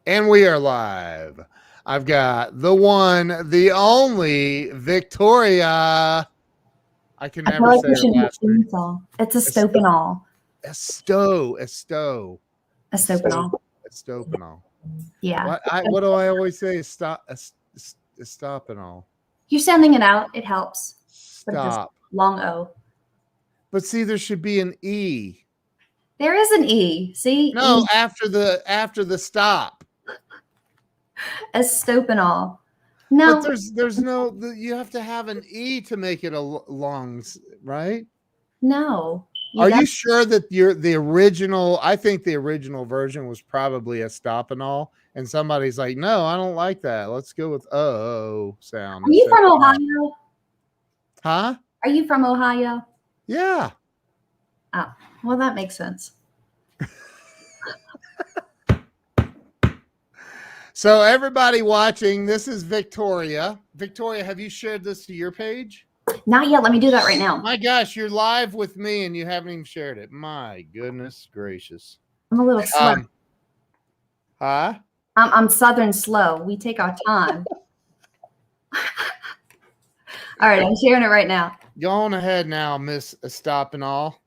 And we are live. I've got the one, the only Victoria. I can I feel never like say we her should do a last name. theme song. It's a Stopanol. Esto. A Stopanol. Estopanol. Yeah. What do I always say? Estopanol. You're sounding it out. It helps. But it's a Stop. long O. But see, there should be an E. There is an E. See? No, E. after the stop. A Stopanol. But No. there's no, you have to have an E to make it a long, right? No. Are got you sure that the original? I think the original version was probably a stop and all, and somebody's like, "No, I don't like that. Let's go with sound Are you instead from of Ohio? huh? Are you from Ohio? Yeah." Oh, well, that makes sense. So everybody watching, this is Victoria. Victoria, have you shared this to your page? Not yet. Let me do that right now. My gosh, you're live with me and you haven't even shared it. My goodness gracious. I'm a little slow. Huh? I'm Southern slow. We take our time. All right, I'm sharing it right now. Go on ahead now, Miss Stop and all.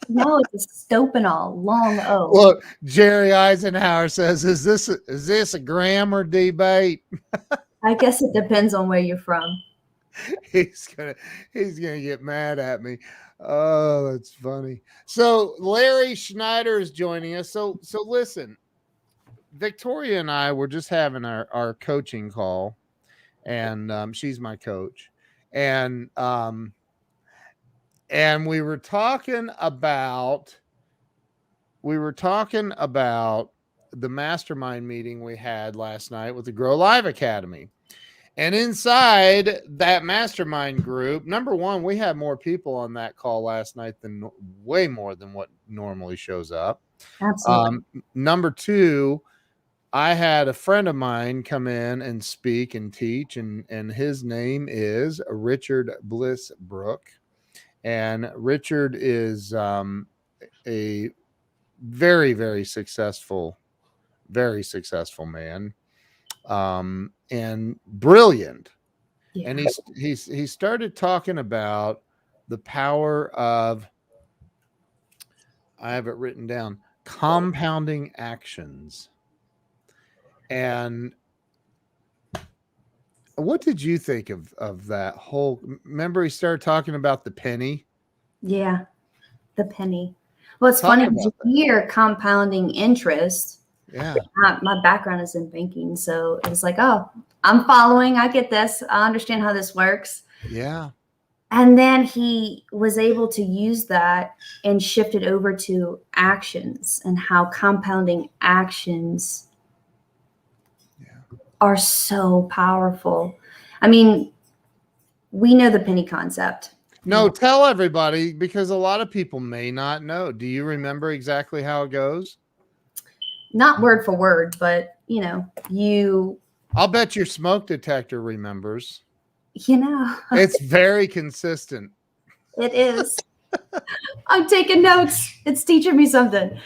No, it's a Stopanol, long O. Look, Jerry Eisenhower says, "Is this a grammar debate?" I guess it depends on where you're from. he's gonna get mad at me. Oh, that's funny. So Larry Schneider is joining us. So listen, Victoria and I were just having our coaching call, and she's my coach, and we were talking about the mastermind meeting we had last night with the Grow Live Academy. And inside that mastermind group, number one, we had more people on that call last night than way more than what normally shows up. Absolutely. Number two, I had a friend of mine come in and speak and teach, and his name is Richard Blissbrook. And Richard is a very, very successful man, and brilliant. Yeah. And he started talking about the power of, I have it written down, compounding actions. And what did you think of that whole? Remember, he started talking about the penny. Yeah, the penny. Well, it's Talk funny about because that. you hear compounding interest. Yeah. My background is in banking, so it was like, oh, I'm following. I get this. I understand how this works. Yeah. And then he was able to use that and shift it over to actions and how compounding actions are so powerful. I mean, we know the penny concept. No, tell everybody, because a lot of people may not know. Do you remember exactly how it goes? Not word for word, but I'll bet your smoke detector remembers. It's very consistent. It is. I'm taking notes. It's teaching me something.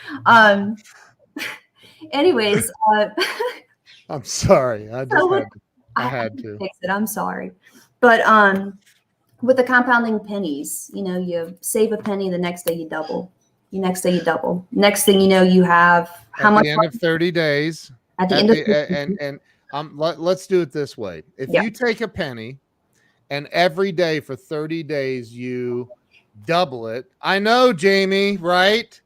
Anyways, I'm sorry. I had to fix it. I'm sorry. But with the compounding pennies, you save a penny, the next day you double. The next day you double. Next thing you know, you have how much? At the end of 30 days. At the end of let's do it this way. If you take a penny and every day for 30 days you double it. I know, Jamie, right?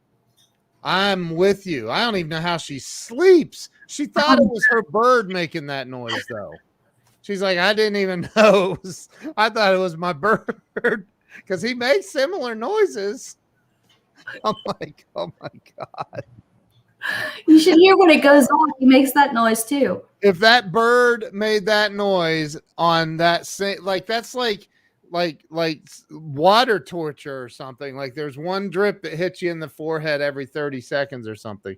I'm with you. I don't even know how she sleeps. She thought it was her bird making that noise, though. She's like, I didn't even know. I thought it was my bird because he makes similar noises. I'm like, oh my God. You should hear when it goes on. He makes that noise too. If that bird made that noise on that same, that's like water torture or something. Like there's one drip that hits you in the forehead every 30 seconds or something.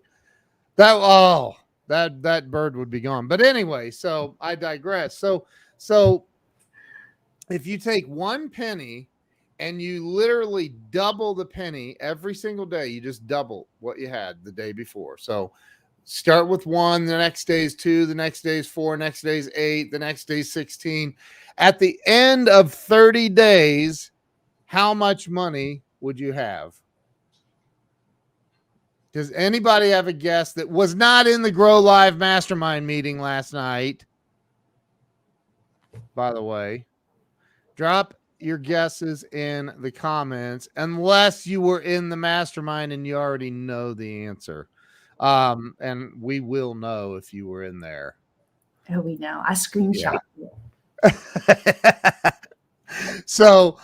That bird would be gone. But anyway, so I digress. So if you take one penny and you literally double the penny every single day. You just double what you had the day before. So start with 1, the next day is 2, the next day is 4, next day is 8, the next day is 16. At the end of 30 days, how much money would you have? Does anybody have a guess that was not in the Grow Live Mastermind meeting last night? By the way, drop your guesses in the comments, unless you were in the mastermind and you already know the answer. And we will know if you were in there. Oh, we know. I screenshot it. So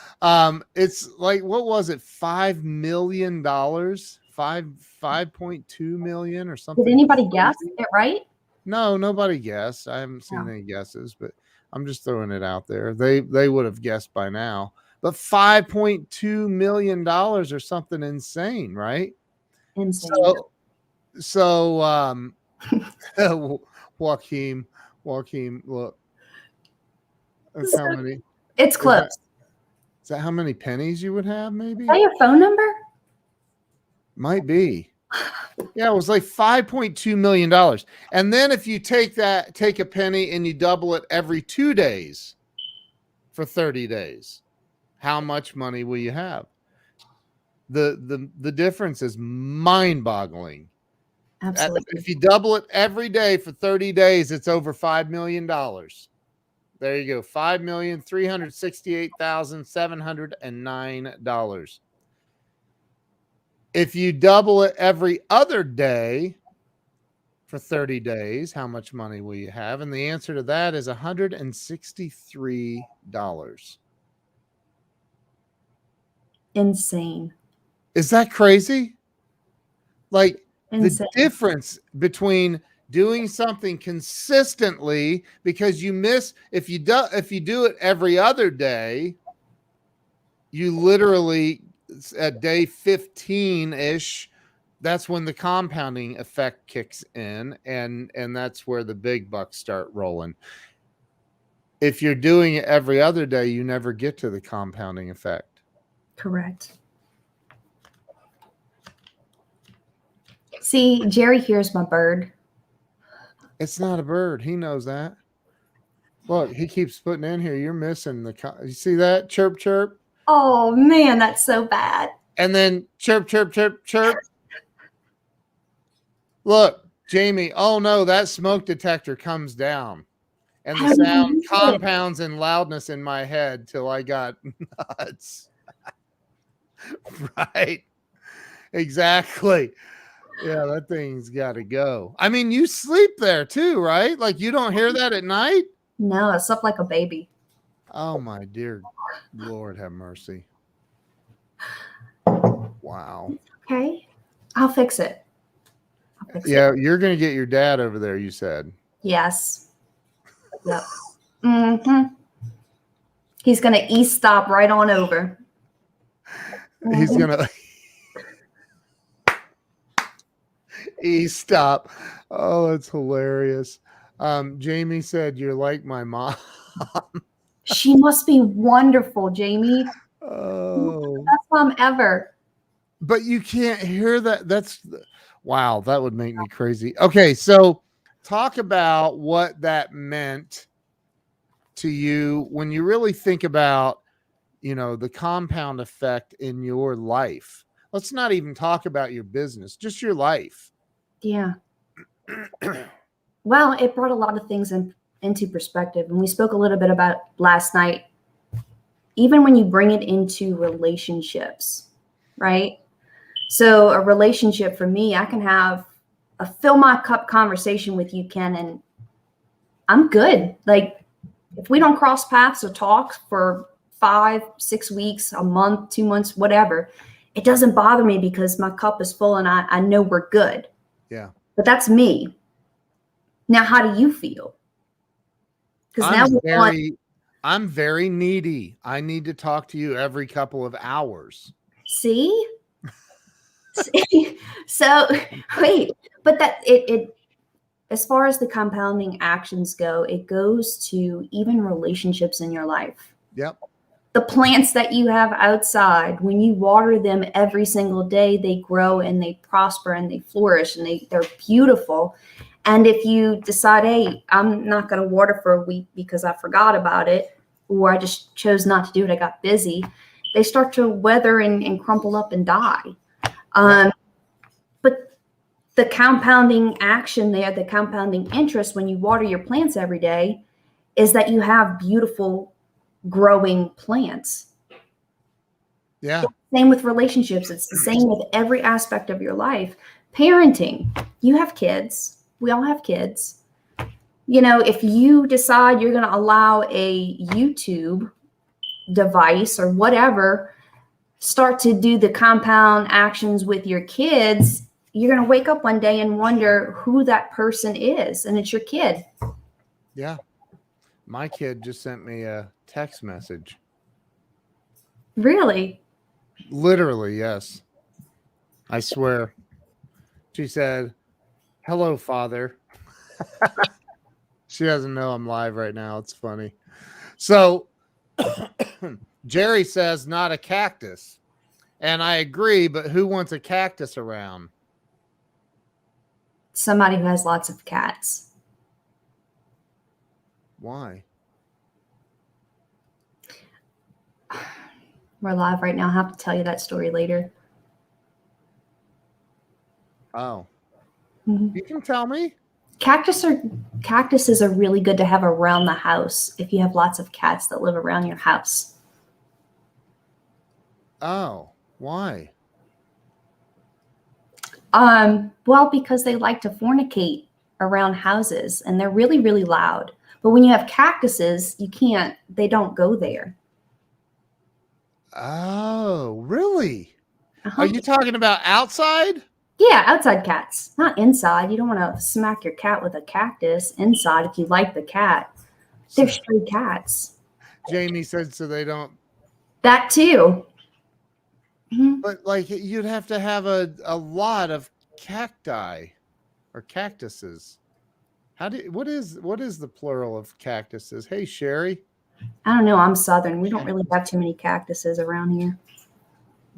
it's like, what was it? $5 million, 5.2 million or something. Did anybody crazy. guess it right? No, nobody guessed. I haven't seen any guesses, but I'm just throwing it out there. They would have guessed by now. But $5.2 million or something insane, right? Insane. So Joaquin, look. That's how many. It's close. Is that how many pennies you would have, maybe? Is that your phone number? Might be. Yeah, it was like $5.2 million. And then if you take a penny and you double it every 2 days for 30 days, how much money will you have? The difference is mind-boggling. Absolutely. If you double it every day for 30 days, it's over $5 million. There you go. $5,368,709. If you double it every other day for 30 days, how much money will you have? And the answer to that is $163. Insane. Is that crazy? Like, Insane. the difference between doing something consistently, because you miss, if you do it every other day, you literally at day 15-ish, that's when the compounding effect kicks in, and that's where the big bucks start rolling. If you're doing it every other day, you never get to the compounding effect. Correct. See, Jerry hears my bird. It's not a bird. He knows that. Look, he keeps putting in here. You're missing you see that? Chirp, chirp. Oh, man, that's so bad. And then chirp, chirp, chirp, chirp. Look, Jamie. Oh, no, that smoke detector comes down. And the sound compounds in loudness in my head till I got nuts. Right. Exactly. Yeah, that thing's got to go. I mean, you sleep there too, right? Like, you don't hear that at night? No, I slept like a baby. Oh, my dear Lord, have mercy. Wow. Okay. I'll fix it. You're going to get your dad over there, you said. Yes. Yep. Mm-hmm. He's going to e-stop right on over. Mm-hmm. He's going to e-stop. Oh, that's hilarious. Jamie said, you're like my mom. She must be wonderful, Jamie. Oh. Best mom ever. But you can't hear that. Wow, that would make me crazy. Okay, so talk about what that meant to you when you really think about, the compound effect in your life. Let's not even talk about your business, just your life. Yeah. Well, it brought a lot of things into perspective. And we spoke a little bit about last night. Even when you bring it into relationships, right? So a relationship for me, I can have a fill my cup conversation with you, Ken, and I'm good. Like, if we don't cross paths or talk for 5-6 weeks, a month, 2 months, whatever, it doesn't bother me because my cup is full and I know we're good. Yeah. But that's me. Now, how do you feel? Because now I'm very needy. I need to talk to you every couple of hours. See? So wait, but that it as far as the compounding actions go, it goes to even relationships in your life. Yep. The plants that you have outside, when you water them every single day, they grow and they prosper and they flourish and they're beautiful. And if you decide, hey, I'm not going to water for a week because I forgot about it, or I just chose not to do it, I got busy, they start to weather and crumple up and die. But the compounding action there, the compounding interest when you water your plants every day is that you have beautiful growing plants. Yeah. Same with relationships. It's the same with every aspect of your life. Parenting, you have kids. We all have kids. If you decide you're going to allow a YouTube device or whatever start to do the compound actions with your kids, you're going to wake up one day and wonder who that person is, and it's your kid. Yeah. My kid just sent me a text message. Really? Literally, yes. I swear. She said, "Hello, Father." She doesn't know I'm live right now. It's funny. So Jerry says not a cactus. And I agree, but who wants a cactus around? Somebody who has lots of cats. Why? We're live right now. I'll have to tell you that story later. Oh. Mm-hmm. You can tell me. Cactuses are really good to have around the house if you have lots of cats that live around your house. Oh, why? Well, because they like to fornicate around houses and they're really, really loud. But when you have cactuses, they don't go there. Oh, really? Uh-huh. Are you talking about outside? Yeah, outside cats, not inside. You don't want to smack your cat with a cactus inside if you like the cat. They're stray cats. Jamie said so they don't. That too. Mm-hmm. But like you'd have to have a lot of cacti or cactuses. What is the plural of cactuses? Hey, Sherry. I don't know. I'm Southern. We don't really have too many cactuses around here.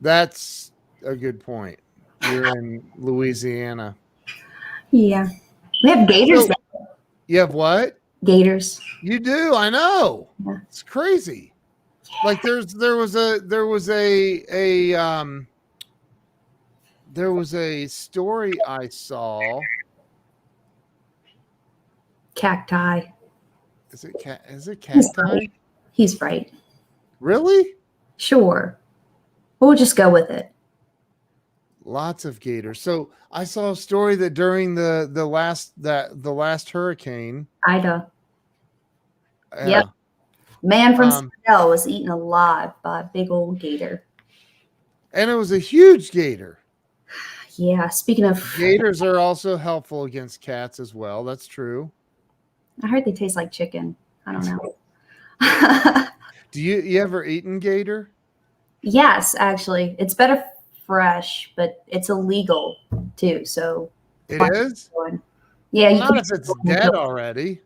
That's a good point. You're in Louisiana. Yeah. We have gators. You have what? Gators. You do. I know. Yeah. It's crazy. Yeah. Like there was a story I saw. Cacti. Is it cacti? He's right. Really? Sure. We'll just go with it. Lots of gators. So I saw a story that during the last hurricane, Ida. Yep. Man from Seattle was eaten alive by a big old gator. And it was a huge gator. Yeah. Speaking of, gators are also helpful against cats as well. That's true. I heard they taste like chicken. I don't know. Do you ever eaten gator? Yes, actually. It's better fresh, but it's illegal too. So it is? Yeah. Well, not if it's dead already.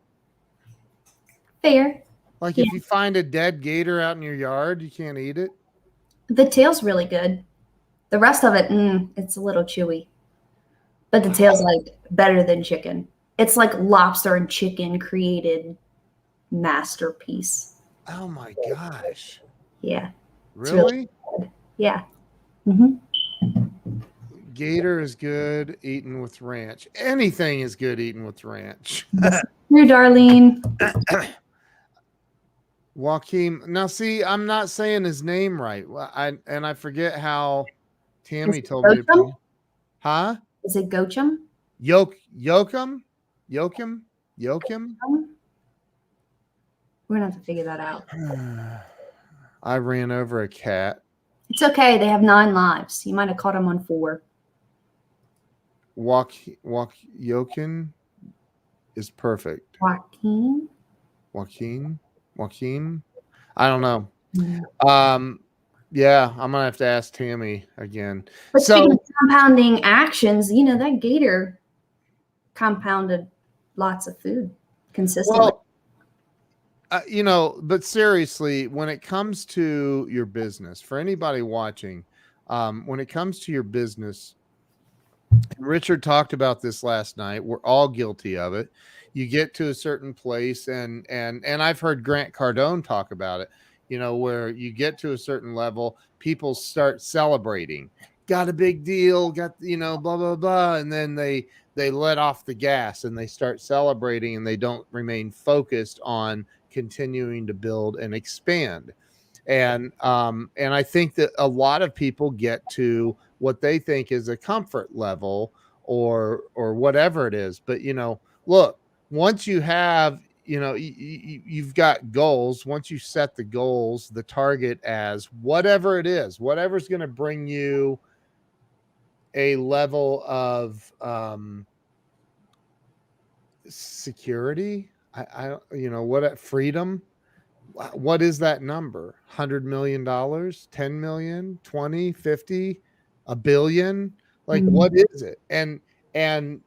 Fair. Like if you find a dead gator out in your yard, you can't eat it? The tail's really good. The rest of it, it's a little chewy. But the tail's like better than chicken. It's like lobster and chicken created masterpiece. Oh my gosh. Yeah. Really? Yeah. Mm-hmm. Gator is good eaten with ranch. Anything is good eaten with ranch. Here, Darlene. Joaquin. Now, see, I'm not saying his name right. I forget how Tammy told me to. Huh? Is it Gochum? Yoakum? We're gonna have to figure that out. I ran over a cat. It's okay. They have 9 lives. You might have caught them on 4. Yoakin is perfect. Joaquin. I don't know. Mm-hmm. Yeah, I'm gonna have to ask Tammy again. But speaking of compounding actions, that gator compounded lots of food consistently. Well, but seriously, when it comes to your business, for anybody watching, when it comes to your business, and Richard talked about this last night. We're all guilty of it. You get to a certain place, and I've heard Grant Cardone talk about it. Where you get to a certain level, people start celebrating. Got a big deal. Got blah blah blah, and then they let off the gas and they start celebrating, and they don't remain focused on continuing to build and expand. And I think that a lot of people get to what they think is a comfort level, or whatever it is. But look, once you have, you've got goals. Once you set the goals, the target as whatever it is, whatever's going to bring you a level of security, what freedom. What is that number? $100 million, 10 million, 20, 50, a billion? Like, what is it? And then,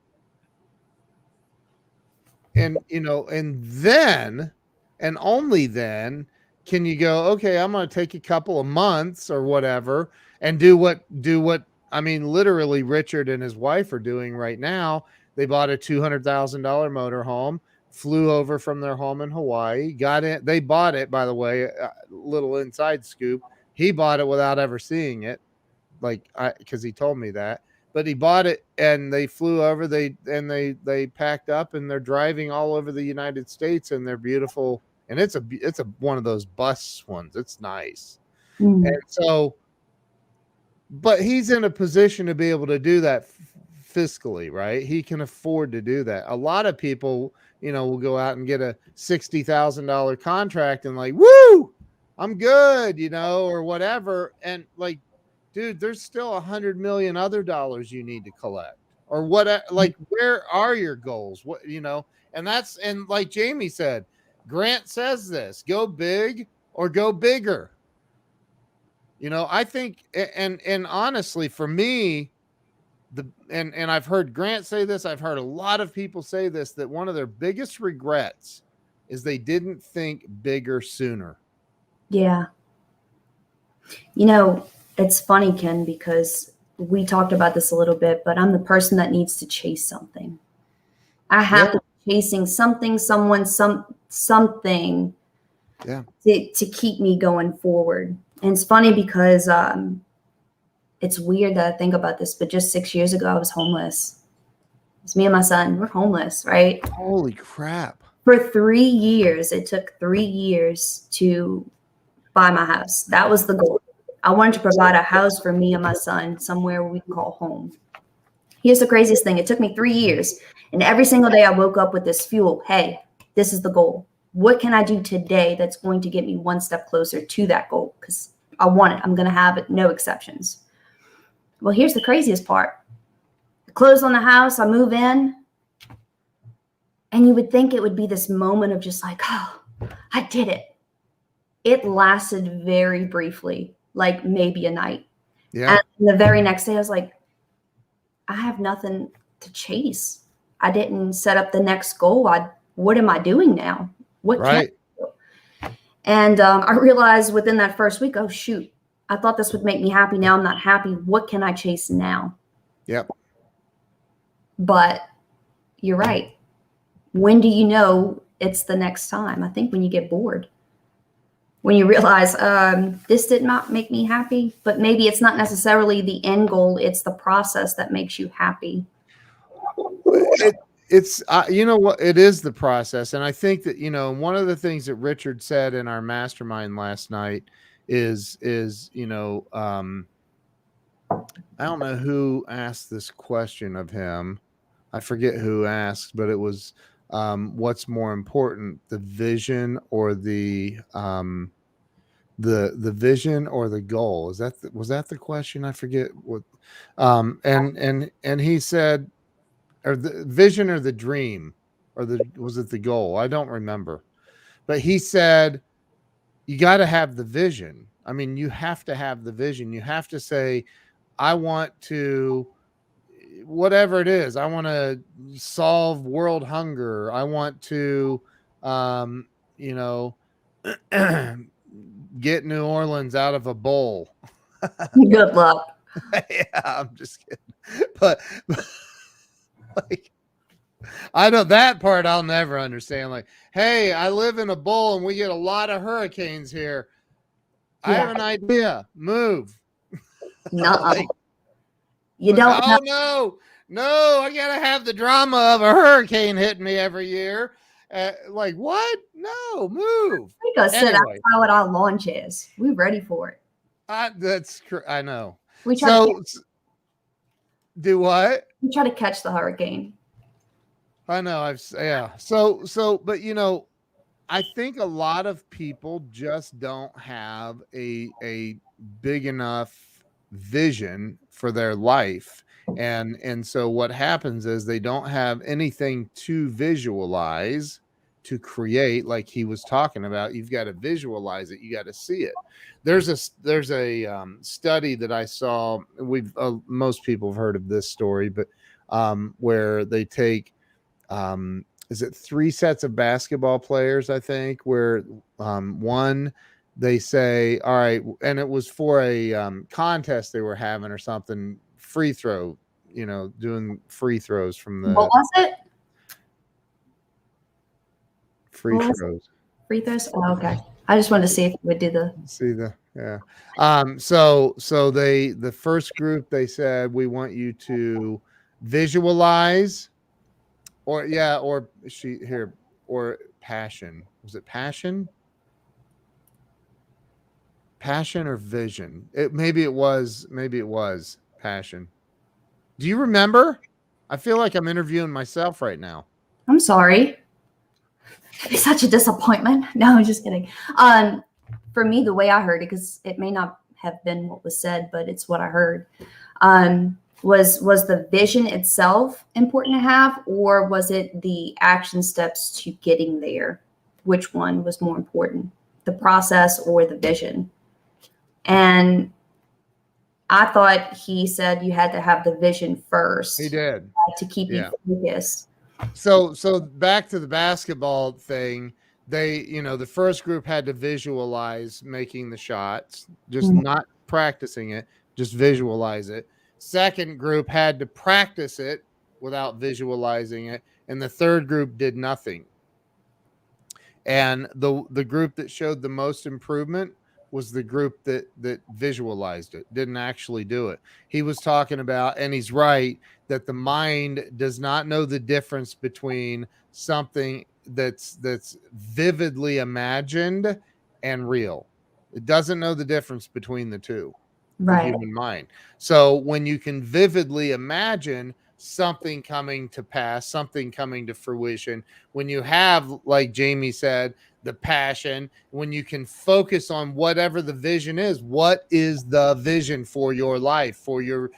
and only then, can you go, okay, I'm going to take a couple of months or whatever and do what I mean, literally Richard and his wife are doing right now. They bought a $200,000 motorhome, flew over from their home in Hawaii, got it. They bought it, by the way, little inside scoop. He bought it without ever seeing it, because he told me that. But he bought it, and they flew over. They packed up, and they're driving all over the United States, and they're beautiful. And it's a one of those bus ones. It's nice. And so, but he's in a position to be able to do that fiscally, right? He can afford to do that. A lot of people, will go out and get a $60,000 contract and like, woo, I'm good, or whatever. And like, dude, there's still 100 million other dollars you need to collect, or what? Like, where are your goals? What, and like Jamie said, Grant says this: go big or go bigger. I think, and honestly, for me, and I've heard Grant say this, I've heard a lot of people say this, that one of their biggest regrets is they didn't think bigger sooner. Yeah. It's funny, Ken, because we talked about this a little bit, but I'm the person that needs to chase something. I have to be chasing something, someone, something to keep me going forward. And it's funny because it's weird that I think about this, but just 6 years ago, I was homeless. It's me and my son. We're homeless, right? Holy crap. For 3 years, it took 3 years to buy my house. That was the goal. I wanted to provide a house for me and my son, somewhere we can call home. Here's the craziest thing. It took me 3 years. And every single day I woke up with this fuel. Hey, this is the goal. What can I do today that's going to get me one step closer to that goal? Because I want it. I'm going to have it. No exceptions. Well, here's the craziest part. I close on the house. I move in. And you would think it would be this moment of just like, oh, I did it. It lasted very briefly, like maybe a night. Yeah. And the very next day, I was like, I have nothing to chase. I didn't set up the next goal. What am I doing now? What can I do? And I realized within that first week, oh, shoot, I thought this would make me happy. Now I'm not happy. What can I chase now? Yep. But you're right. When do you know it's the next time? I think when you get bored. When you realize this did not make me happy, but maybe it's not necessarily the end goal. It's the process that makes you happy. It's you know what, it is the process. And I think that, one of the things that Richard said in our mastermind last night is I don't know who asked this question of him. I forget who asked, but it was what's more important, the vision or the vision or the goal? Was that the question? I forget what. And he said, or the vision or the dream, or was it the goal? I don't remember. But he said, you got to have the vision. I mean, you have to have the vision. You have to say, I want to, whatever it is, I want to solve world hunger. I want to, you know, get New Orleans out of a bowl. Good luck. Yeah, I'm just kidding. But like, I know that part I'll never understand. Like, hey, I live in a bowl and we get a lot of hurricanes here. I have an idea. Move. Nuh-uh. Like, You don't know. no. I gotta have the drama of a hurricane hitting me every year. Like, what? No, move. We go sit Anyway, outside with our lawn chairs. We ready for it. I know. We try to Do what? we try to catch the hurricane. I know. So, but I think a lot of people just don't have a big enough vision for their life. And so what happens is they don't have anything to visualize, to create, like he was talking about. You've got to visualize it. You got to see it. There's a study that I saw. Most people have heard of this story, but where they take is it 3 sets of basketball players, I think, where one, they say, all right, and it was for a contest they were having or something, free throw, doing free throws from the What was it? free throws. Free throws? Oh, okay. I just wanted to see if we would do the So the first group, they said, we want you to visualize or passion. Was it passion? Passion or vision? Maybe it was passion. Do you remember? I feel like I'm interviewing myself right now. I'm sorry. It's such a disappointment. No, I'm just kidding. For me, the way I heard it, because it may not have been what was said, but it's what I heard. Was the vision itself important to have, or was it the action steps to getting there? Which one was more important, the process or the vision? And I thought he said you had to have the vision first. He did. To keep you focused. So back to the basketball thing, they, the first group had to visualize making the shots, just not practicing it, just visualize it. Second group had to practice it without visualizing it. And the third group did nothing. And the group that showed the most improvement was the group that visualized it, didn't actually do it. He was talking about, and he's right, that the mind does not know the difference between something that's vividly imagined and real. It doesn't know the difference between the two. Right. The human mind. So when you can vividly imagine something coming to pass, something coming to fruition, when you have, like Jamie said, the passion, when you can focus on whatever the vision is, what is the vision for your life, for your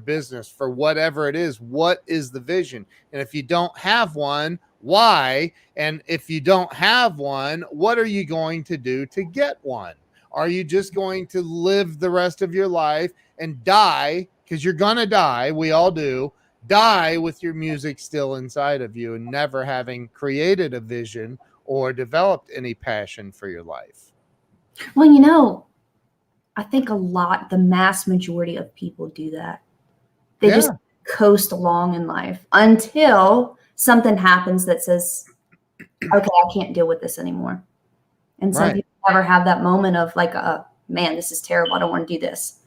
business, for whatever it is, what is the vision? And if you don't have one, why? And if you don't have one, what are you going to do to get one? Are you just going to live the rest of your life and die? Because you're going to die. We all do. Die with your music still inside of you and never having created a vision or developed any passion for your life. Well, I think the mass majority of people do that. They just coast along in life until something happens that says, okay, I can't deal with this anymore. And some people never have that moment of like, man, this is terrible. I don't want to do this.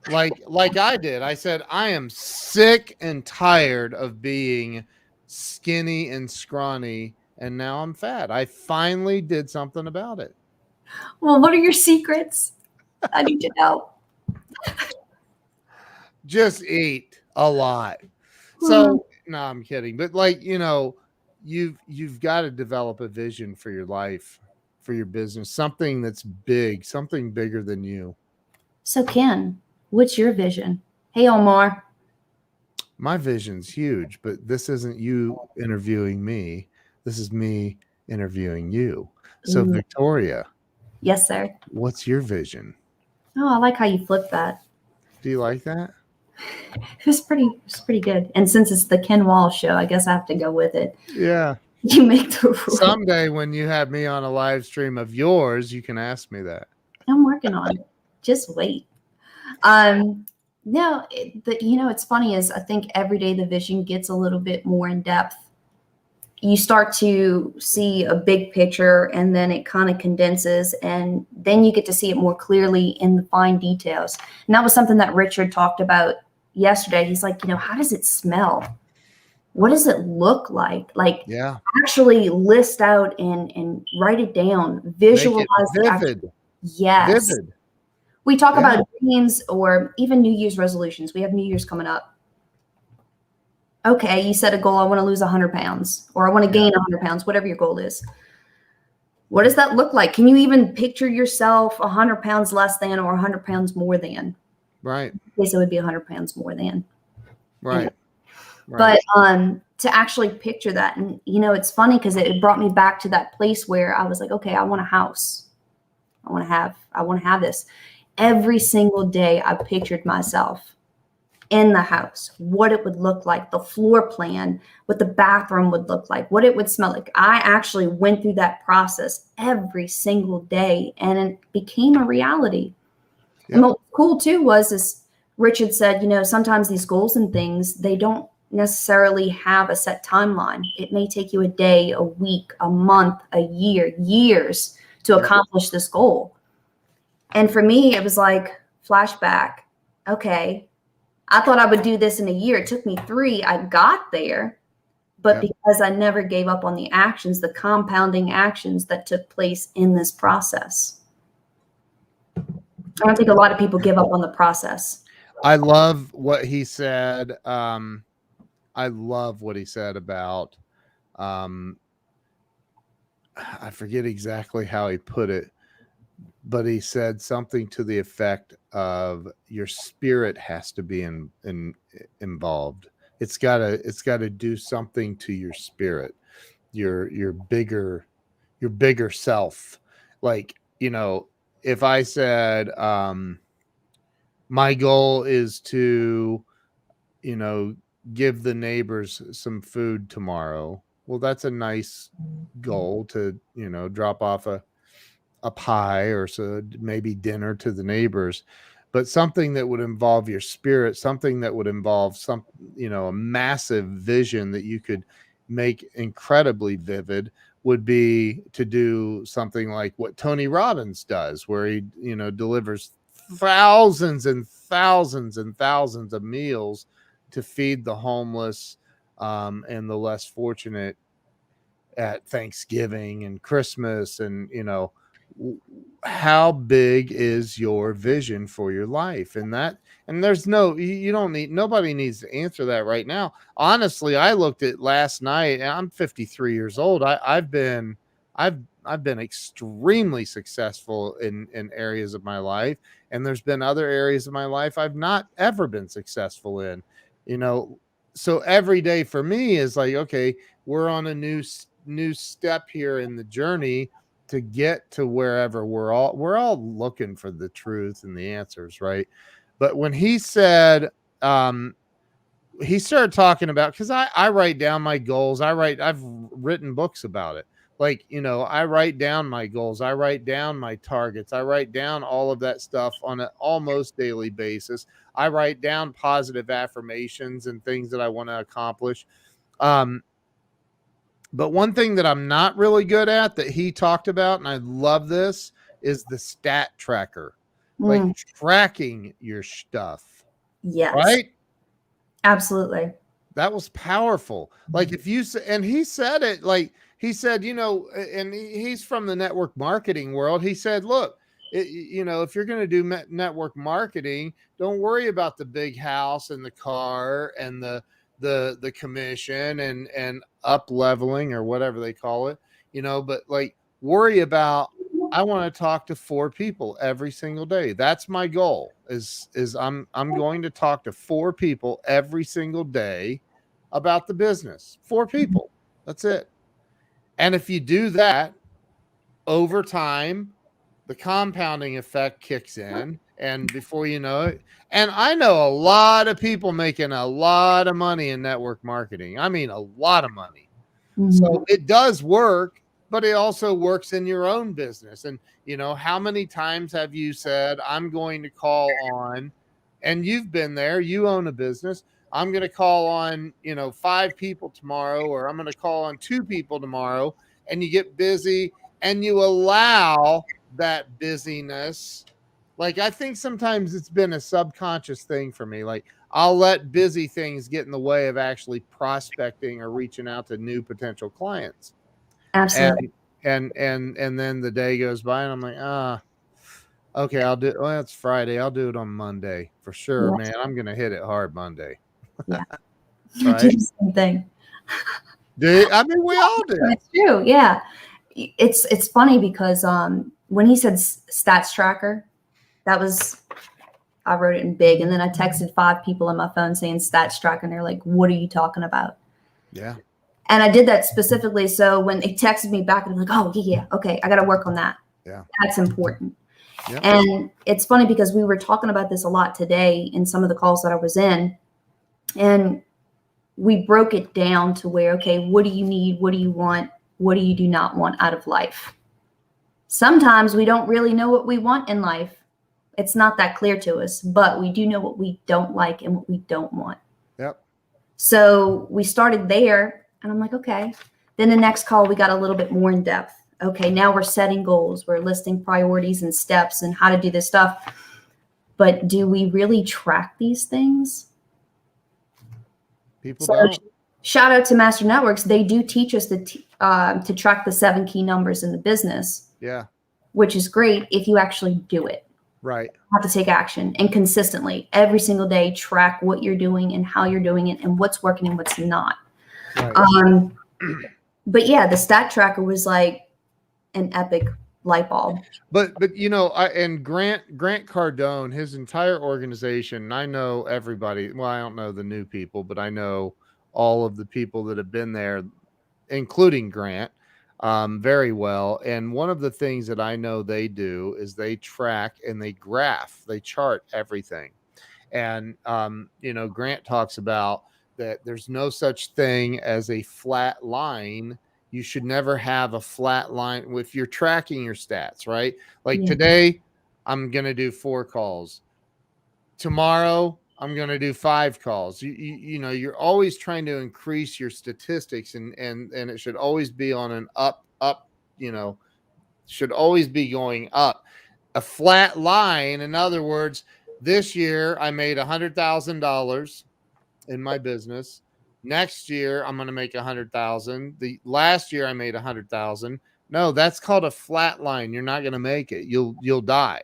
Like I did. I said, I am sick and tired of being skinny and scrawny, and now I'm fat. I finally did something about it. Well, what are your secrets? I need to know. Just eat a lot. So, no, I'm kidding. But you've got to develop a vision for your life, for your business, something that's big, something bigger than you. So, Ken, what's your vision? Hey, Omar. My vision's huge, but this isn't you interviewing me. This is me interviewing you. So, Vyctoria. Yes, sir. What's your vision? Oh, I like how you flipped that. Do you like that? It's pretty good. And since it's the Ken Wall show, I guess I have to go with it. Yeah. You make the rules. Someday when you have me on a live stream of yours, you can ask me that. I'm working on it. Just wait. No, it's funny is I think every day the vision gets a little bit more in depth. You start to see a big picture and then it kind of condenses and then you get to see it more clearly in the fine details. And that was something that Richard talked about yesterday. He's like, how does it smell? What does it look like? Like, yeah, actually list out and write it down, visualize it vivid. Yes. Vivid. We talk about dreams or even New Year's resolutions. We have New Year's coming up. Okay, you set a goal, I want to lose 100 pounds or I want to gain 100 pounds, whatever your goal is. What does that look like? Can you even picture yourself 100 pounds less than or 100 pounds more than? Right. I guess it would be 100 pounds more than. Right. Right. But to actually picture that, and it's funny because it brought me back to that place where I was like, okay, I want a house. I want to have this. Every single day I pictured myself in the house, what it would look like, the floor plan, what the bathroom would look like, what it would smell like. I actually went through that process every single day and it became a reality. Yep. And what was cool too was Richard said, sometimes these goals and things, they don't necessarily have a set timeline. It may take you a day, a week, a month, a year, years to accomplish this goal. And for me, it was like flashback. Okay, I thought I would do this in a year. It took me 3. I got there, but because I never gave up on the actions, the compounding actions that took place in this process. I don't think a lot of people give up on the process. I love what he said. I love what he said about, I forget exactly how he put it, but he said something to the effect of your spirit has to be involved. It's gotta do something to your spirit, your bigger self. Like, if I said, my goal is to, give the neighbors some food tomorrow. Well, that's a nice goal to, drop off a pie or so maybe dinner to the neighbors, but something that would involve your spirit, something that would involve a massive vision that you could make incredibly vivid would be to do something like what Tony Robbins does, where he, delivers thousands and thousands and thousands of meals to feed the homeless and the less fortunate at Thanksgiving and Christmas. And, how big is your vision for your life? And there's nobody needs to answer that right now. Honestly, I looked at last night and I'm 53 years old. I've been extremely successful in areas of my life. And there's been other areas of my life I've not ever been successful in, so every day for me is like, okay, we're on a new step here in the journey to get to wherever we're all looking for the truth and the answers, right? But when he said, he started talking about, because I write down my goals. I've written books about it. Like, I write down my goals. I write down my targets. I write down all of that stuff on an almost daily basis. I write down positive affirmations and things that I want to accomplish. But one thing that I'm not really good at that he talked about, and I love this, is the stat tracker, like tracking your stuff. Yes. Right? Absolutely. That was powerful. Like if you and he said it, like he said, and he's from the network marketing world. He said, look, if you're going to do network marketing, don't worry about the big house and the car and the commission and up leveling or whatever they call it, but like worry about, I want to talk to 4 people every single day. That's my goal is I'm going to talk to 4 people every single day about the business. 4 people. That's it. And if you do that over time, the compounding effect kicks in, and before you know it, and I know a lot of people making a lot of money in network marketing. I mean, a lot of money. So it does work, but it also works in your own business. And, how many times have you said, I'm going to call on, and you've been there, you own a business. I'm going to call on, 5 people tomorrow, or I'm going to call on 2 people tomorrow, and you get busy and you allow that busyness. Like, I think sometimes it's been a subconscious thing for me. Like, I'll let busy things get in the way of actually prospecting or reaching out to new potential clients. Absolutely. And then the day goes by and I'm like, okay, I'll do, well, it's Friday. I'll do it on Monday for sure, Yeah. man. I'm going to hit it hard Monday. Yeah. Right? Do the same thing. I mean, we all do. It's true. Yeah. It's funny because when he said stats tracker, I wrote it in big, and then I texted 5 people on my phone saying stats tracker, and they're like, "What are you talking about?" Yeah. And I did that specifically so when they texted me back, and I'm like, "Oh yeah, okay, I got to work on that. Yeah, that's important." Yep. And it's funny because we were talking about this a lot today in some of the calls that I was in, and we broke it down to where, okay, what do you need? What do you want? What do you do not want out of life? Sometimes we don't really know what we want in life. It's not that clear to us, but we do know what we don't like and what we don't want. Yep. So we started there, and I'm like, okay. Then the next call, we got a little bit more in depth. Okay, now we're setting goals. We're listing priorities and steps and how to do this stuff. But do we really track these things? People don't. Shout out to Master Networks. They do teach us to track the 7 key numbers in the business. Yeah. Which is great if you actually do it. Right. You have to take action and consistently every single day track what you're doing and how you're doing it and what's working and what's not. Right. But yeah, the stat tracker was like an epic light bulb. But and Grant Cardone, his entire organization, I know everybody. Well, I don't know the new people, but I know all of the people that have been there, including Grant, very well. And one of the things that I know they do is they track and they graph, they chart everything. And, Grant talks about that there's no such thing as a flat line. You should never have a flat line if you're tracking your stats, right? Like today, I'm going to do 4 calls. Tomorrow, I'm going to do 5 calls. You're always trying to increase your statistics and it should always be on an up, should always be going up. A flat line, in other words, this year I made $100,000 in my business. Next year I'm going to make 100,000. The last year I made 100,000. No, that's called a flat line. You're not going to make it. You'll die.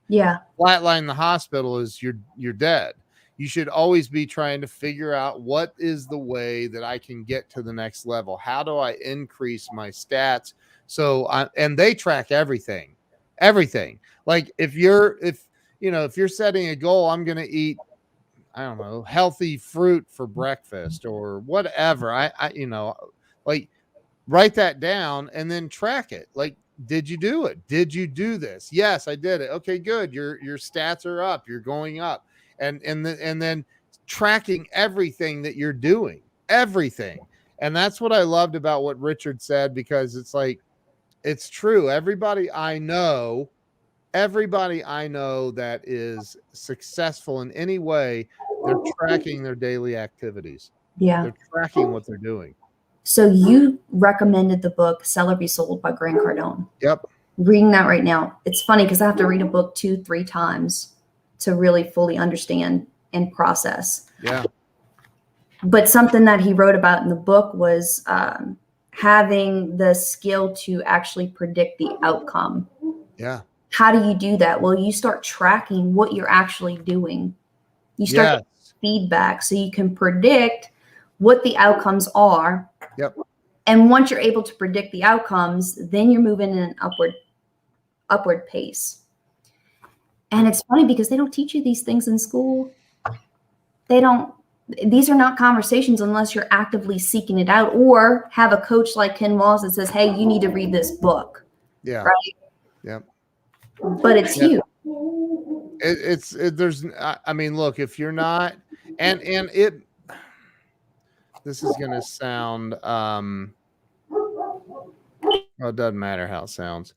Yeah. Flat line in the hospital is you're dead. You should always be trying to figure out what is the way that I can get to the next level. How do I increase my stats? And they track everything. Like if you're setting a goal, I'm going to eat, I don't know, healthy fruit for breakfast or whatever. I like write that down and then track it. Like, did you do it? Did you do this? Yes, I did it. Okay, good. Your stats are up. You're going up. And then tracking everything that you're doing, everything. And that's what I loved about what Richard said, because it's like, it's true. Everybody I know that is successful in any way, they're tracking their daily activities. Yeah. They're tracking what they're doing. So you recommended the book Sell or Be Sold by Grant Cardone. Yep. Reading that right now. It's funny because I have to read a book 2-3 times to really fully understand and process. Yeah. But something that he wrote about in the book was having the skill to actually predict the outcome. Yeah. How do you do that? Well, you start tracking what you're actually doing. You start getting feedback so you can predict what the outcomes are. Yep. And once you're able to predict the outcomes, then you're moving in an upward pace. And it's funny because they don't teach you these things in school. These are not conversations unless you're actively seeking it out or have a coach like Ken Walls that says, hey, you need to read this book. Yeah. Right. Yep. But it's you. I mean, look, if you're not, this is going to sound, Well, it doesn't matter how it sounds.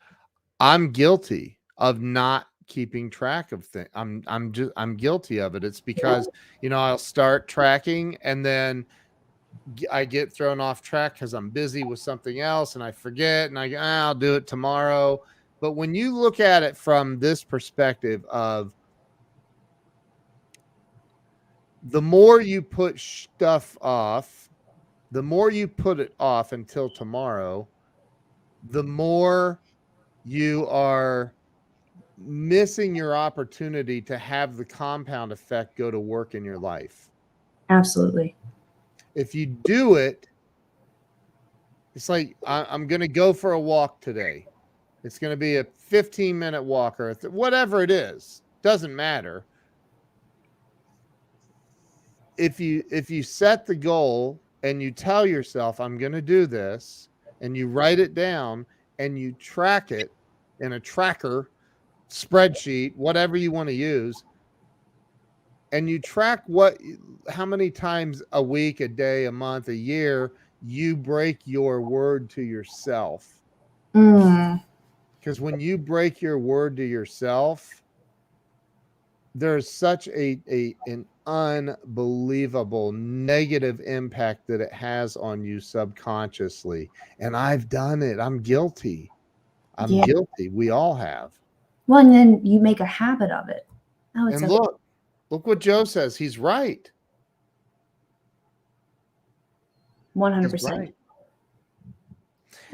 I'm guilty of not keeping track of things. I'm guilty of it. It's because, I'll start tracking and then I get thrown off track because I'm busy with something else and I forget and I'll do it tomorrow. But when you look at it from this perspective of the more you put stuff off, the more you put it off until tomorrow, the more you are missing your opportunity to have the compound effect go to work in your life. Absolutely. If you do it, it's like, I'm going to go for a walk today. It's going to be a 15-minute walk or whatever it is. Doesn't matter. If you set the goal and you tell yourself, I'm going to do this, and you write it down and you track it in a tracker, spreadsheet, whatever you want to use, and you track how many times a week, a day, a month, a year, you break your word to yourself. Because when you break your word to yourself, there's such an unbelievable negative impact that it has on you subconsciously. And I've done it. I'm guilty. I'm guilty. We all have. Well, and then you make a habit of it. Oh, and look what Joe says. He's right. 100%. He's right.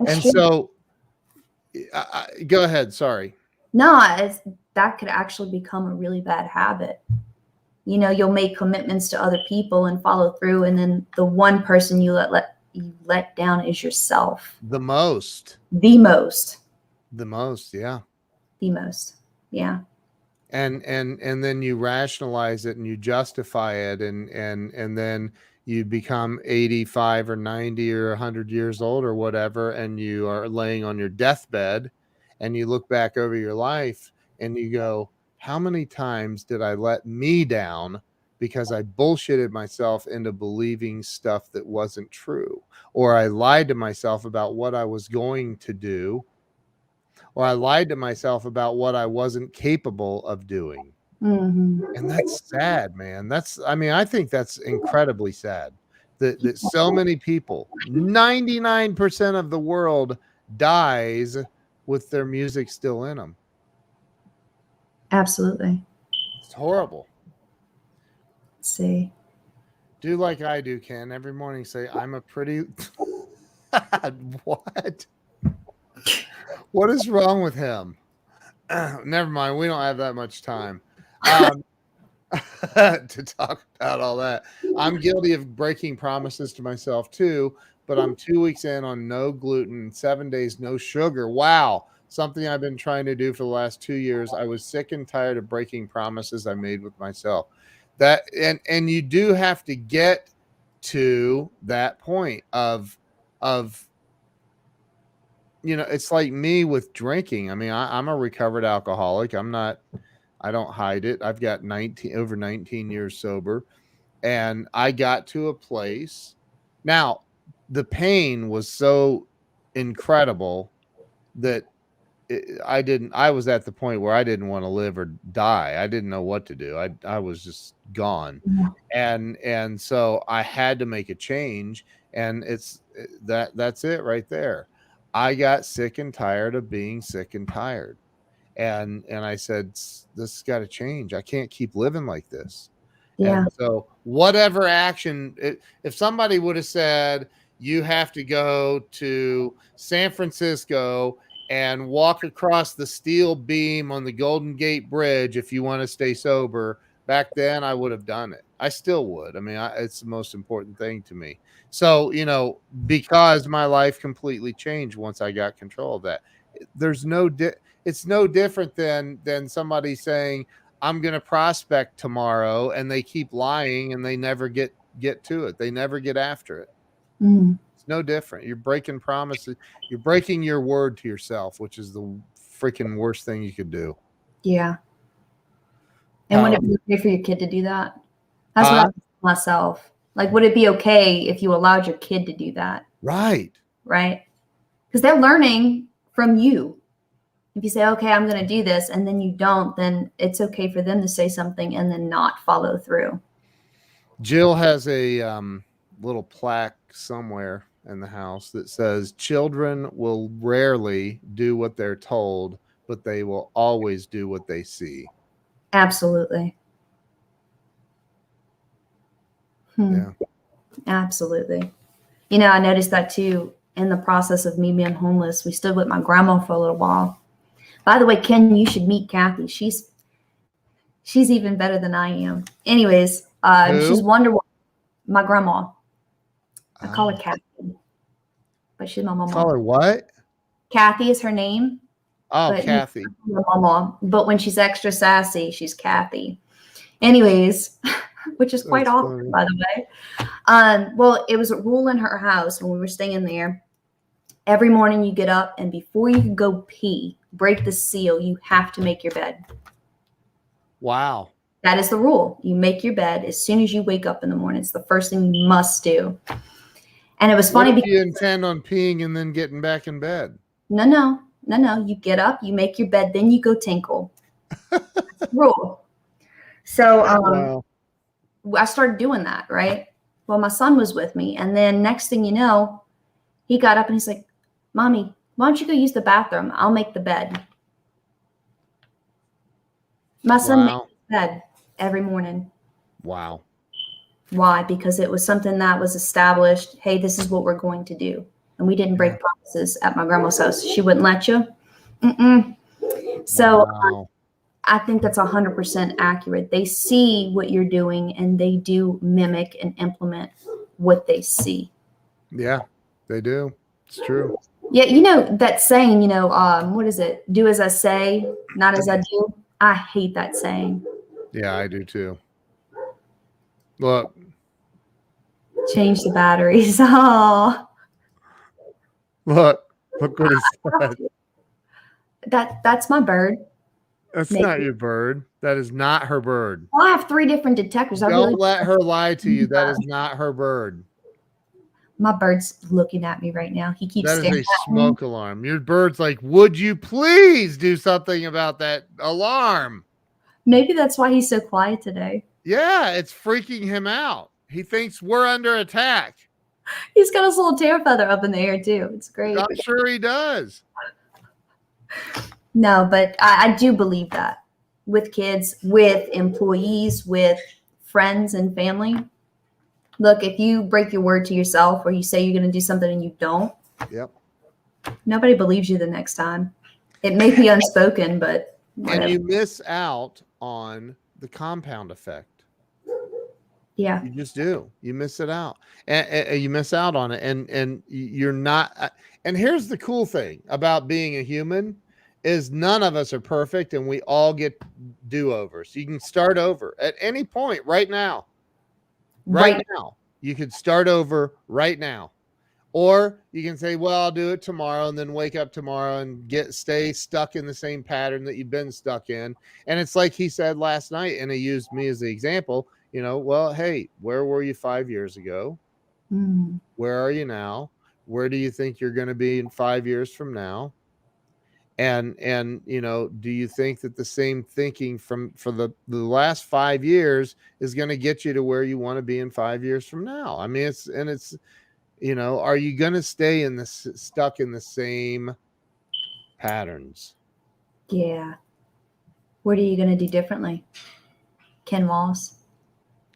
And so, go ahead. Sorry. No, that could actually become a really bad habit. You'll make commitments to other people and follow through, and then the one person you let down is yourself. The most. Yeah. The most. Yeah. And then you rationalize it and you justify it, and then you become 85 or 90 or 100 years old or whatever, and you are laying on your deathbed and you look back over your life and you go, how many times did I let me down because I bullshitted myself into believing stuff that wasn't true, or I lied to myself about what I was going to do, or I lied to myself about what I wasn't capable of doing. Mm-hmm. And that's sad, man. I think that's incredibly sad that so many people, 99% of the world dies with their music still in them. Absolutely. It's horrible. Let's see. Do like I do, Ken. Every morning say, I'm a pretty... What? What is wrong with him? Never mind. We don't have that much time to talk about all that. I'm guilty of breaking promises to myself too, but I'm 2 weeks in on no gluten, 7 days, no sugar. Wow. Something I've been trying to do for the last 2 years. I was sick and tired of breaking promises I made with myself. And you do have to get to that point of it's like me with drinking. I mean, I'm a recovered alcoholic. I don't hide it. I've got over 19 years sober, and I got to a place. Now, the pain was so incredible that I was at the point where I didn't want to live or die. I didn't know what to do. I was just gone. And so I had to make a change, and that's it right there. I got sick and tired of being sick and tired. And I said, this has got to change. I can't keep living like this. Yeah. And so whatever action, if somebody would have said, you have to go to San Francisco and walk across the steel beam on the Golden Gate Bridge if you want to stay sober, back then I would have done it. I still would. I mean, it's the most important thing to me. So, because my life completely changed once I got control of that. It's no different than somebody saying, I'm going to prospect tomorrow, and they keep lying and they never get to it. They never get after it. It's no different. You're breaking promises. You're breaking your word to yourself, which is the freaking worst thing you could do. Yeah. And would it be okay for your kid to do that? That's what I asked myself. Like, would it be okay if you allowed your kid to do that? Right. Right. because they're learning from you. If you say, okay, I'm going to do this, and then you don't, then it's okay for them to say something and then not follow through. Jill has a little plaque somewhere in the house that says children will rarely do what they're told, but they will always do what they see. Absolutely. Yeah. Absolutely. I noticed that too in the process of me being homeless. We stood with my grandma for a little while. By the way, Ken, you should meet Kathy. She's even better than I am. Anyways, she's Wonder Woman. My grandma. I call her Kathy, but she's my mama. Call her what? Kathy is her name. Oh, Kathy. My mama. But when she's extra sassy, she's Kathy. Anyways, which is quite awesome, by the way. Well, it was a rule in her house when we were staying there. Every morning you get up, and before you can go pee, break the seal, you have to make your bed. Wow. That is the rule. You make your bed as soon as you wake up in the morning. It's the first thing you must do. And it was funny because you intend on peeing and then getting back in bed. No. You get up, you make your bed, then you go tinkle. That's the rule. So wow. I started doing that, right? Well, my son was with me. And then next thing you know, he got up and he's like, Mommy, why don't you go use the bathroom? I'll make the bed. My son makes the bed every morning. Wow. Why? Because it was something that was established. Hey, this is what we're going to do. And we didn't break promises at my grandma's house. She wouldn't let you. So I think that's 100% accurate. They see what you're doing and they do mimic and implement what they see. Yeah, they do. It's true. Yeah, that saying, what is it? Do as I say, not as I do. I hate that saying. Yeah, I do too. Look. Change the batteries. Oh. Look what he said. That's my bird. That's not your bird. That is not her bird. Well, I have 3 different detectors. Don't let her lie to you. That is not her bird. My bird's looking at me right now. He keeps staring at me. That is a smoke alarm. Your bird's like, would you please do something about that alarm? Maybe that's why he's so quiet today. Yeah, it's freaking him out. He thinks we're under attack. He's got his little tail feather up in the air too. It's great. I'm sure he does. No, but I do believe that with kids, with employees, with friends and family. Look, if you break your word to yourself or you say you're going to do something and you don't, nobody believes you the next time. It may be unspoken, but whatever. And you miss out on the compound effect. Yeah. You just do. You miss it out. And you miss out on it. And you're not. And here's the cool thing about being a human is none of us are perfect and we all get do-overs. You can start over at any point right now. Right now. You could start over right now. Or you can say, well, I'll do it tomorrow and then wake up tomorrow and stay stuck in the same pattern that you've been stuck in. And it's like he said last night, and he used me as the example, well, hey, where were you 5 years ago? Where are you now? Where do you think you're going to be in 5 years from now? And do you think that the same thinking for the last 5 years is going to get you to where you want to be in 5 years from now? I mean, it's are you going to stay stuck in the same patterns? Yeah. What are you going to do differently? Ken Moss?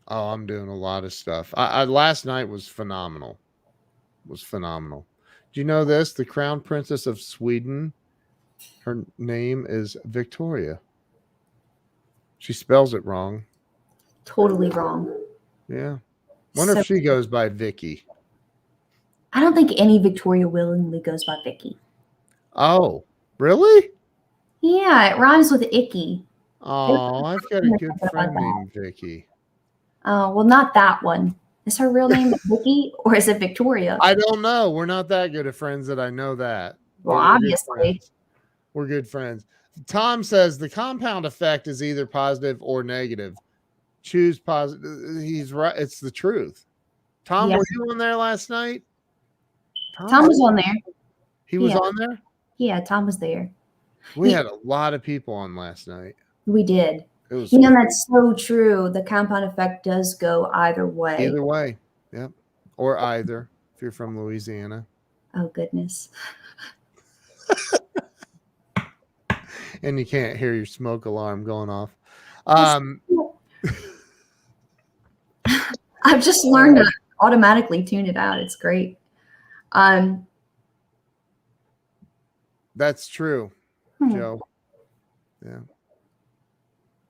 Oh, I'm doing a lot of stuff. I last night was phenomenal. Do you know this? The Crown Princess of Sweden, her name is Vyctoria. She spells it wrong. Totally wrong. Yeah. Wonder if she goes by Vicky. I don't think any Victoria willingly goes by Vicky. Oh, really? Yeah, it rhymes with icky. Oh, I've got a good friend named Vicky. Oh, well, not that one. Is her real name Vicky or is it Victoria? I don't know. We're not that good of friends that I know that. Well, obviously. We're good friends. Tom says the compound effect is either positive or negative. Choose positive. He's right. It's the truth. Tom, were you on there last night? Tom was on there. He was Yeah. on there? Yeah, Tom was there. We had a lot of people on last night. We did. It was That's so true. The compound effect does go either way. either way. Yep. Or either, if you're from Louisiana. Oh, goodness. And you can't hear your smoke alarm going off. I've just learned to automatically tune it out. It's great. That's true, Joe. Yeah.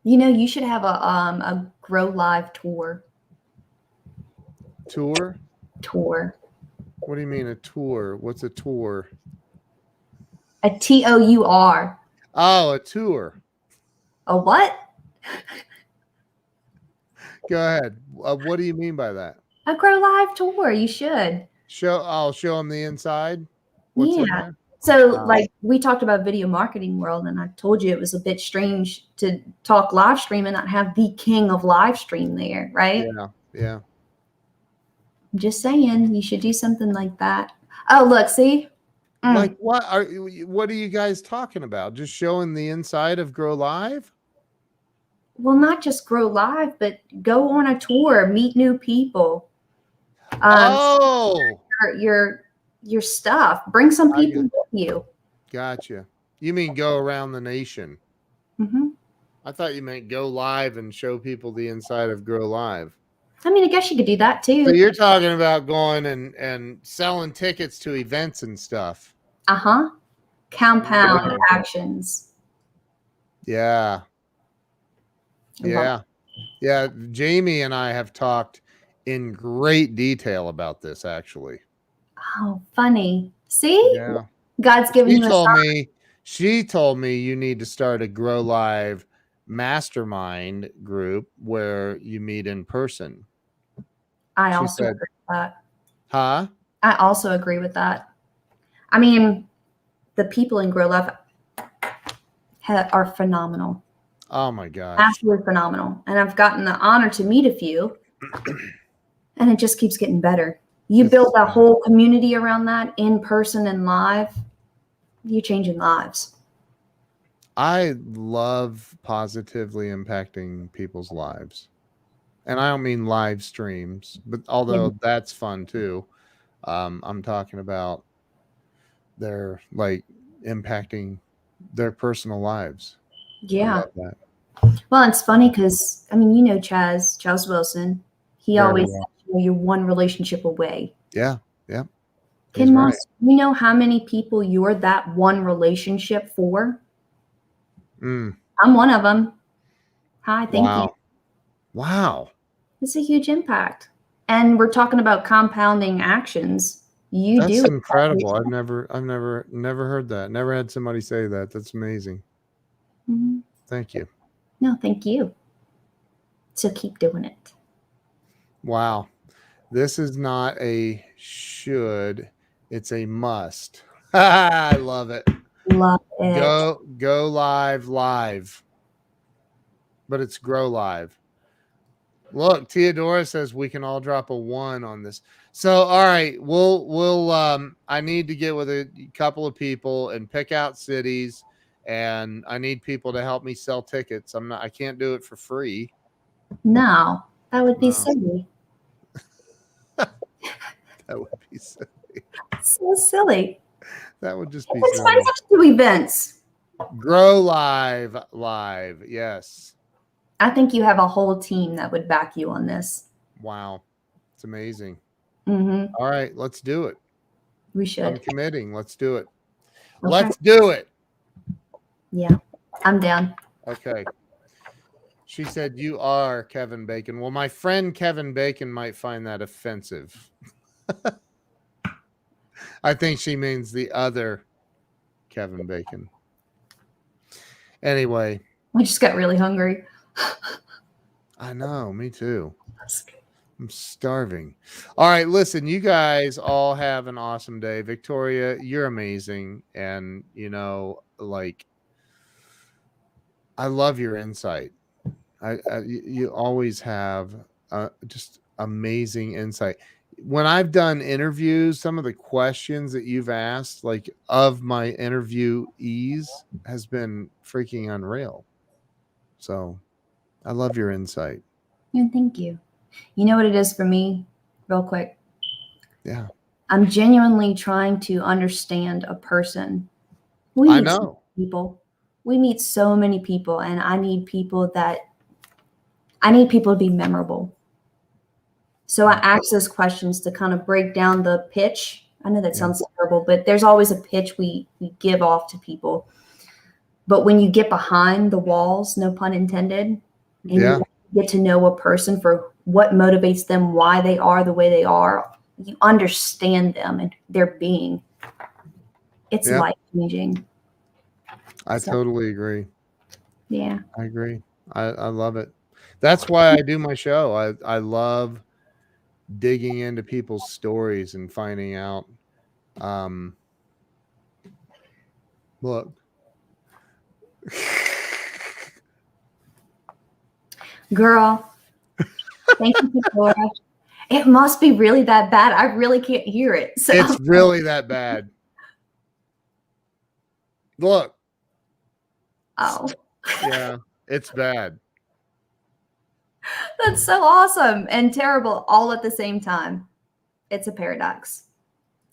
You should have a Grow Live tour. Tour? Tour. What do you mean a tour? What's a tour? A TOUR. Oh, a tour. A what? Go ahead. What do you mean by that? A Grow Live tour. You should. I'll show them the inside. What's in there? So, like we talked about video marketing world, and I told you it was a bit strange to talk live stream and not have the king of live stream there, right? Yeah. I'm just saying, you should do something like that. Oh, look, see? Like what are you guys talking about? Just showing the inside of Grow Live? Well, not just Grow Live, but go on a tour, meet new people. Your stuff. Bring some people with you. Gotcha. You mean go around the nation? Mm-hmm. I thought you meant go live and show people the inside of Grow Live. I mean, I guess you could do that too. So you're talking about going and selling tickets to events and stuff. Compound actions. Yeah. Jamie and I have talked in great detail about this, actually. Oh, funny. See? Yeah. God's giving you a sign. She told me you need to start a Grow Live mastermind group where you meet in person. I also agree with that. Huh? I also agree with that. I mean, the people in Grow Live are phenomenal. Oh my gosh. Absolutely phenomenal. And I've gotten the honor to meet a few, and it just keeps getting better. You build a whole community around that in person and live, you're changing lives. I love positively impacting people's lives. And I don't mean live streams, but although that's fun too. I'm talking about their impacting their personal lives. Yeah. I love that. Well, it's funny because Charles Wilson. He always said, you're one relationship away. Yeah. Ken Moss, you know how many people you're that one relationship for? I'm one of them. Hi, thank you. Wow. It's a huge impact. And we're talking about compounding actions. That's incredible. I've never heard that. Never had somebody say that. That's amazing. Mm-hmm. Thank you. No, thank you. So keep doing it. Wow. This is not a should, it's a must. I love it. Love it. Go live. But it's Grow Live. Look, Theodora says we can all drop a 1 on this. So, all right, we'll I need to get with a couple of people and pick out cities, and I need people to help me sell tickets. I can't do it for free. No, that would be silly. That would be silly. So silly. That would just be it's silly. It's fun to do events. Grow live. Yes. I think you have a whole team that would back you on this. Wow. It's amazing. Mm-hmm. All right, let's do it. We should. I'm committing. Let's do it. Okay. Let's do it. Yeah, I'm down. Okay. She said, you are Kevin Bacon. Well, my friend Kevin Bacon might find that offensive. I think she means the other Kevin Bacon. Anyway. I just got really hungry. I know, me too. I'm starving. All right, listen, you guys all have an awesome day. Victoria, you're amazing. And, I love your insight. You always have just amazing insight. when I've done interviews, some of the questions that you've asked, like of my interviewees, has been freaking unreal. So I love your insight. Yeah, thank you. You know what it is for me, real quick? Yeah. I'm genuinely trying to understand a person. I So know. many people. We meet so many people, and I need people to be memorable. So I ask those questions to kind of break down the pitch. I know that sounds terrible, but there's always a pitch we give off to people. But when you get behind the walls, no pun intended, and you get to know a person for what motivates them, why they are the way they are, you understand them and their being. It's life-changing. I totally agree. Yeah. I agree. I love it. That's why I do my show. I love digging into people's stories and finding out. Look. Girl, thank you, Vyctoria. It must be really that bad. I really can't hear it. So. It's really that bad. Look. Oh. Yeah, it's bad. That's so awesome and terrible all at the same time. It's a paradox.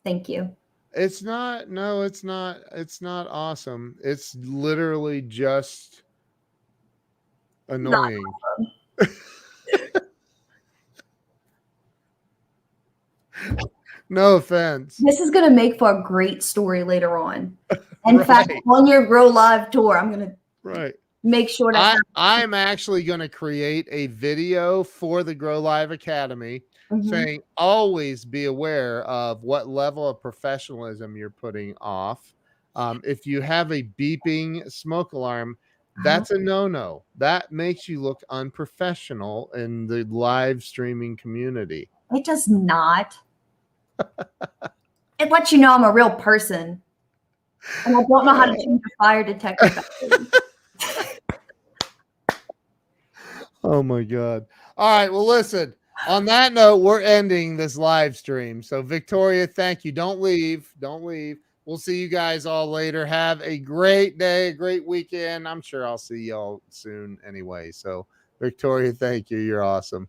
Thank you. It's not. No, it's not. It's not awesome. It's literally just annoying. No offense. This is going to make for a great story later on. In fact, on your Grow Live tour, I'm going to make sure that I'm actually going to create a video for the Grow Live Academy saying always be aware of what level of professionalism you're putting off. If you have a beeping smoke alarm, that's a no-no. That makes you look unprofessional in the live streaming community. It does not. It lets you know I'm a real person. And I don't know how to change a fire detector. Oh my God. All right. Well, listen, on that note, we're ending this live stream. So Vyctoria, thank you. Don't leave. Don't leave. We'll see you guys all later. Have a great day, a great weekend. I'm sure I'll see y'all soon anyway. So Vyctoria, thank you. You're awesome.